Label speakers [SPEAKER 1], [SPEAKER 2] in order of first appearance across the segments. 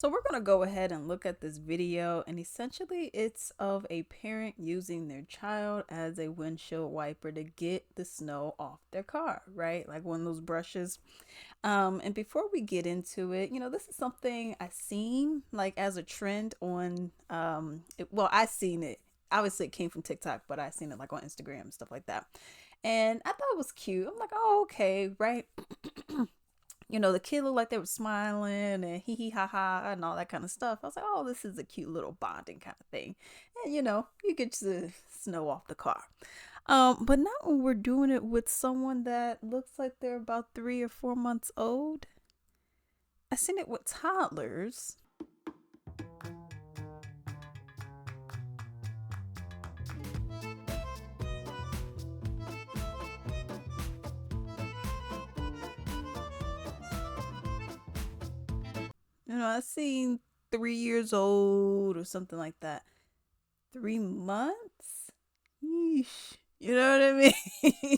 [SPEAKER 1] So we're going to go ahead and look at this video, and essentially it's of a parent using their child as a windshield wiper to get the snow off their car, right? Like one of those brushes. And before we get into it, this is something I seen like as a trend on well, I seen it. Obviously it came from TikTok, but I seen it like on Instagram and stuff like that. And I thought it was cute. I'm like, oh, okay, right? The kid looked like they were smiling and hee hee ha ha and all that kind of stuff. I was like, oh, this is a cute little bonding kind of thing. And you get the snow off the car. But not when we're doing it with someone that looks like they're about 3 or 4 months old. I seen it with toddlers. I seen 3 years old or something like that. 3 months? Yeesh. You know what I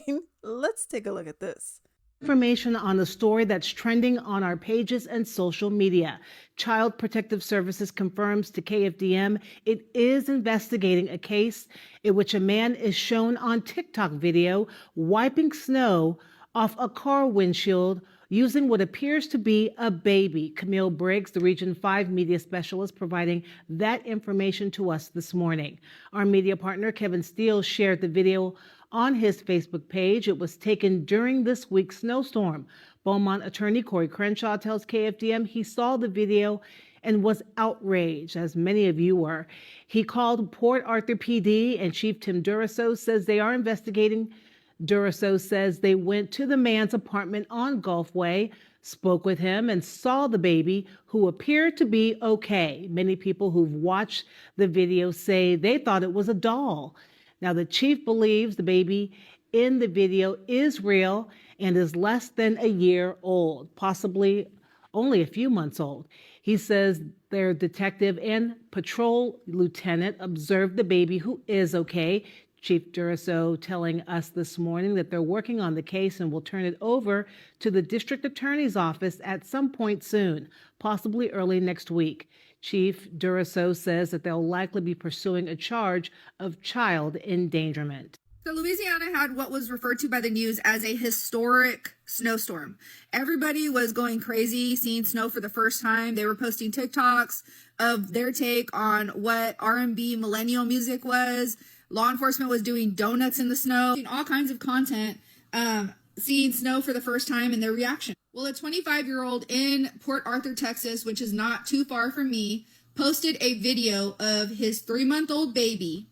[SPEAKER 1] mean? Let's take a look at this.
[SPEAKER 2] Information on the story that's trending on our pages and social media. Child Protective Services confirms to KFDM it is investigating a case in which a man is shown on TikTok video wiping snow off a car windshield using what appears to be a baby. Camille Briggs, the Region 5 media specialist, providing that information to us this morning. Our media partner, Kevin Steele, shared the video on his Facebook page. It was taken during this week's snowstorm. Beaumont attorney Corey Crenshaw tells KFDM he saw the video and was outraged, as many of you were. He called Port Arthur PD, and Chief Tim Duraso says they are investigating. Duraso says they went to the man's apartment on Gulfway, spoke with him, and saw the baby, who appeared to be okay. Many people who've watched the video say they thought it was a doll. Now, the chief believes the baby in the video is real and is less than a year old, possibly only a few months old. He says their detective and patrol lieutenant observed the baby, who is okay. Chief Duraso telling us this morning that they're working on the case and will turn it over to the district attorney's office at some point soon, possibly early next week. Chief Duraso says that they'll likely be pursuing a charge of child endangerment.
[SPEAKER 3] So Louisiana had what was referred to by the news as a historic snowstorm. Everybody was going crazy seeing snow for the first time. They were posting TikToks of their take on what R&B millennial music was. Law enforcement was doing donuts in the snow, all kinds of content, seeing snow for the first time and their reaction. Well, a 25-year-old in Port Arthur, Texas, which is not too far from me, posted a video of his 3-month-old baby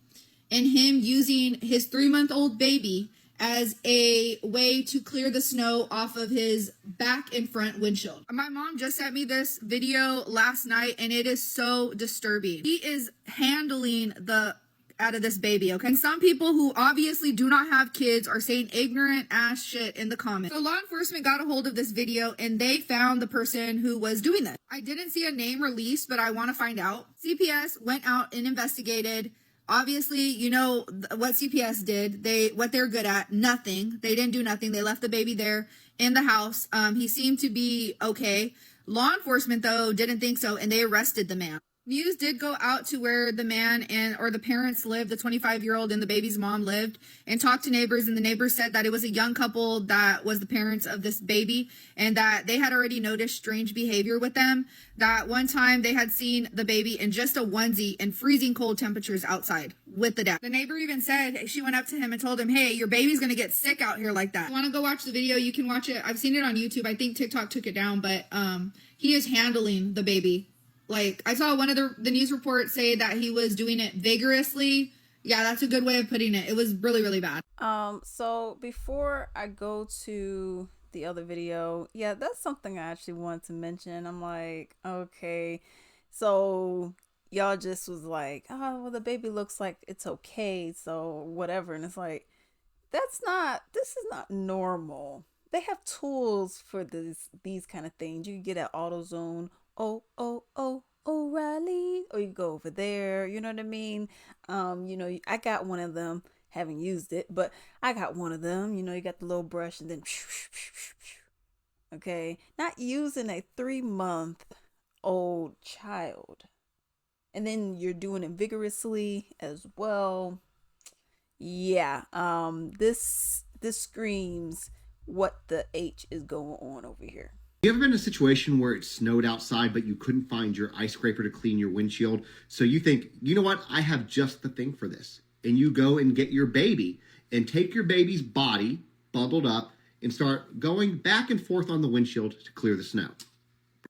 [SPEAKER 3] and him using his 3-month-old baby as a way to clear the snow off of his back and front windshield. My mom just sent me this video last night, and it is so disturbing. He is handling the out of this baby, okay? And some people who obviously do not have kids are saying ignorant ass shit in the comments. So law enforcement got a hold of this video and they found the person who was doing this. I didn't see a name released, but I want to find out. CPS went out and investigated. Obviously, you know what CPS did. What they're good at, nothing. They didn't do nothing. They left the baby there in the house. He seemed to be okay. Law enforcement, though, didn't think so, and they arrested the man. News did go out to where the man or the parents lived, the 25-year-old and the baby's mom lived, and talked to neighbors, and the neighbors said that it was a young couple that was the parents of this baby, and that they had already noticed strange behavior with them, that one time they had seen the baby in just a onesie in freezing cold temperatures outside with the dad. The neighbor even said, she went up to him and told him, hey, your baby's gonna get sick out here like that. If you wanna go watch the video, you can watch it. I've seen it on YouTube. I think TikTok took it down, but he is handling the baby. Like, I saw one of the news reports say that he was doing it vigorously. Yeah, that's a good way of putting it. It was really, really bad.
[SPEAKER 1] So before I go to the other video, yeah, that's something I actually wanted to mention. I'm like, okay, so y'all just was like, oh, well, the baby looks like it's okay, so whatever. And it's like, this is not normal. They have tools for these kind of things. You can get at AutoZone. Oh, O'Reilly, or you go over there. You know what I mean? I got one of them. Haven't used it, but I got one of them. You got the little brush and then, okay, not using a 3-month old child. And then you're doing it vigorously as well. Yeah, this screams what the H is going on over here.
[SPEAKER 4] You ever been in a situation where it snowed outside, but you couldn't find your ice scraper to clean your windshield? So you think, you know what? I have just the thing for this. And you go and get your baby and take your baby's body bundled up and start going back and forth on the windshield to clear the snow.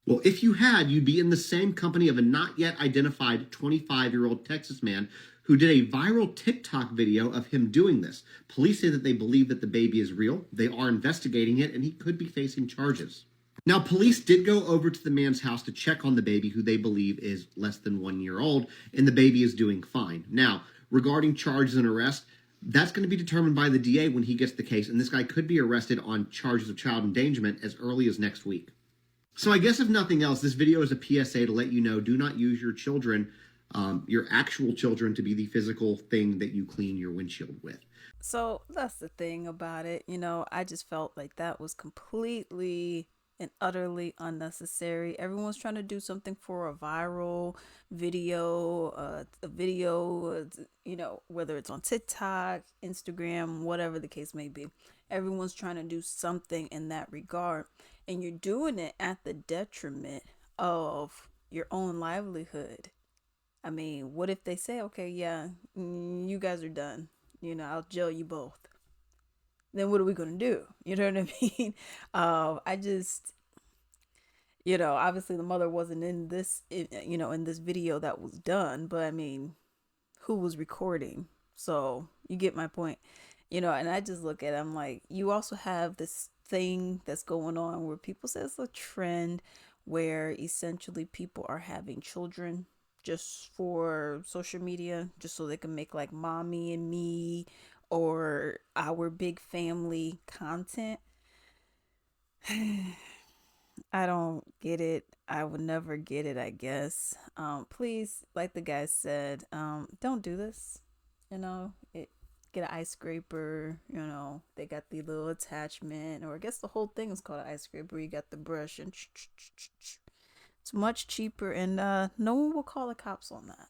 [SPEAKER 4] Well, if you had, you'd be in the same company of a not yet identified 25-year-old Texas man who did a viral TikTok video of him doing this. Police say that they believe that the baby is real. They are investigating it, and he could be facing charges. Now, police did go over to the man's house to check on the baby, who they believe is less than 1 year old, and the baby is doing fine. Now, regarding charges and arrest, that's going to be determined by the DA when he gets the case, and this guy could be arrested on charges of child endangerment as early as next week. So I guess if nothing else, this video is a PSA to let you know, do not use your children, your actual children, to be the physical thing that you clean your windshield with.
[SPEAKER 1] So that's the thing about it. I just felt like that was completely and utterly unnecessary. Everyone's trying to do something for a viral video, whether it's on TikTok, Instagram, whatever the case may be. Everyone's trying to do something in that regard, and you're doing it at the detriment of your own livelihood. I mean, what if they say, okay, yeah, you guys are done. I'll jail you both. Then what are we going to do? You know what I mean? I just, obviously the mother wasn't in this, in this video that was done, but I mean, who was recording? So you get my point, and I just look at it, I'm like, you also have this thing that's going on where people say it's a trend where essentially people are having children just for social media, just so they can make like mommy and me or our big family content. I don't get it. I would never get it, I guess. Please, like the guy said, don't do this. Get an ice scraper, they got the little attachment, or I guess the whole thing is called an ice scraper. You got the brush and it's much cheaper, and no one will call the cops on that.